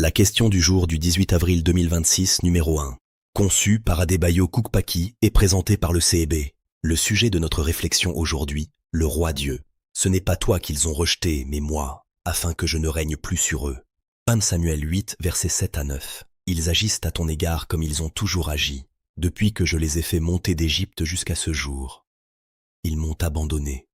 La question du jour du 18 avril 2026, numéro 1. Conçue par Adebayo Koukpaki et présentée par le CEB. Le sujet de notre réflexion aujourd'hui, le roi Dieu. Ce n'est pas toi qu'ils ont rejeté, mais moi, afin que je ne règne plus sur eux. 1 Samuel 8, versets 7 à 9. Ils agissent à ton égard comme ils ont toujours agi, depuis que je les ai fait monter d'Égypte jusqu'à ce jour. Ils m'ont abandonné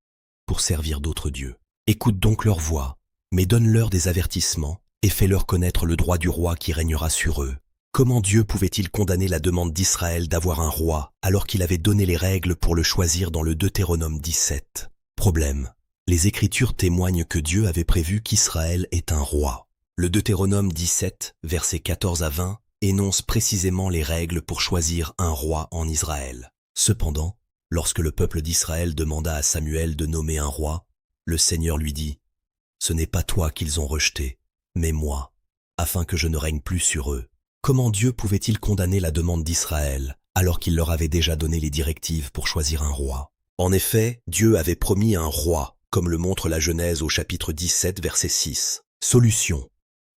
pour servir d'autres dieux. Écoute donc leur voix, mais donne-leur des avertissements et fais-leur connaître le droit du roi qui régnera sur eux. Comment Dieu pouvait-il condamner la demande d'Israël d'avoir un roi alors qu'il avait donné les règles pour le choisir dans le Deutéronome 17? Problème. Les Écritures témoignent que Dieu avait prévu qu'Israël ait un roi. Le Deutéronome 17, versets 14 à 20, énonce précisément les règles pour choisir un roi en Israël. Cependant, lorsque le peuple d'Israël demanda à Samuel de nommer un roi, le Seigneur lui dit « Ce n'est pas toi qu'ils ont rejeté, mais moi, afin que je ne règne plus sur eux. » Comment Dieu pouvait-il condamner la demande d'Israël alors qu'il leur avait déjà donné les directives pour choisir un roi? En effet, Dieu avait promis un roi, comme le montre la Genèse au chapitre 17, verset 6. Solution.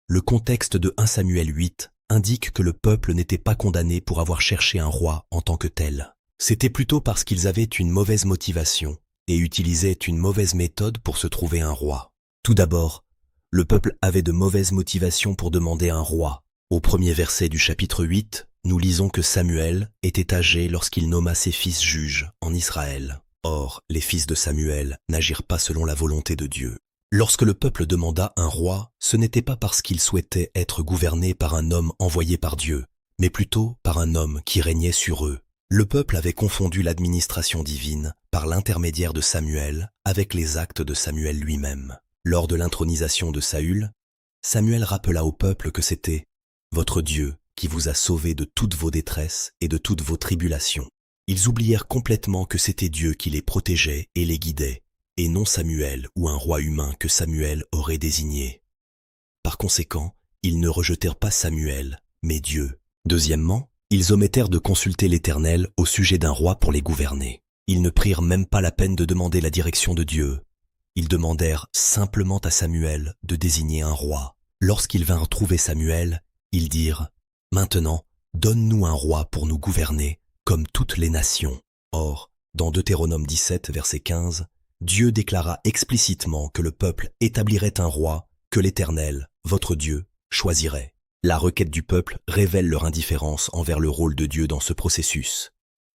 Le contexte de 1 Samuel 8 indique que le peuple n'était pas condamné pour avoir cherché un roi en tant que tel. C'était plutôt parce qu'ils avaient une mauvaise motivation et utilisaient une mauvaise méthode pour se trouver un roi. Tout d'abord, le peuple avait de mauvaises motivations pour demander un roi. Au premier verset du chapitre 8, nous lisons que Samuel était âgé lorsqu'il nomma ses fils juges en Israël. Or, les fils de Samuel n'agirent pas selon la volonté de Dieu. Lorsque le peuple demanda un roi, ce n'était pas parce qu'il souhaitait être gouverné par un homme envoyé par Dieu, mais plutôt par un homme qui régnait sur eux. Le peuple avait confondu l'administration divine, par l'intermédiaire de Samuel, avec les actes de Samuel lui-même. Lors de l'intronisation de Saül, Samuel rappela au peuple que c'était votre Dieu qui vous a sauvé de toutes vos détresses et de toutes vos tribulations. Ils oublièrent complètement que c'était Dieu qui les protégeait et les guidait, et non Samuel ou un roi humain que Samuel aurait désigné. Par conséquent, ils ne rejetèrent pas Samuel, mais Dieu. Deuxièmement, ils omettèrent de consulter l'Éternel au sujet d'un roi pour les gouverner. Ils ne prirent même pas la peine de demander la direction de Dieu. Ils demandèrent simplement à Samuel de désigner un roi. Lorsqu'ils vinrent trouver Samuel, ils dirent « Maintenant, donne-nous un roi pour nous gouverner, comme toutes les nations. » Or, dans Deutéronome 17, verset 15, Dieu déclara explicitement que le peuple établirait un roi que l'Éternel, votre Dieu, choisirait. La requête du peuple révèle leur indifférence envers le rôle de Dieu dans ce processus.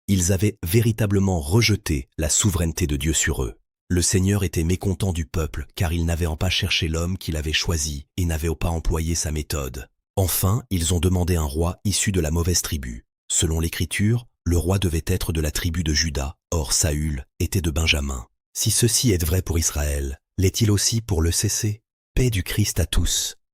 Ils avaient véritablement rejeté la souveraineté de Dieu sur eux. Le Seigneur était mécontent du peuple car il n'avait pas cherché l'homme qu'il avait choisi et n'avait pas employé sa méthode. Enfin, ils ont demandé un roi issu de la mauvaise tribu. Selon l'Écriture, le roi devait être de la tribu de Juda, or Saül était de Benjamin. Si ceci est vrai pour Israël, l'est-il aussi pour l'ECC? Paix du Christ à tous.